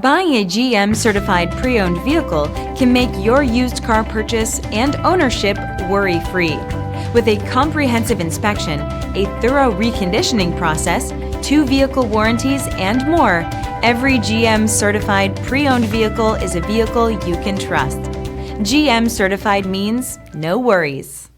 Buying a GM-certified pre-owned vehicle can make your used car purchase and ownership worry-free. With a comprehensive inspection, a thorough reconditioning process, 2 vehicle warranties, and more, every GM-certified pre-owned vehicle is a vehicle you can trust. GM-certified means no worries.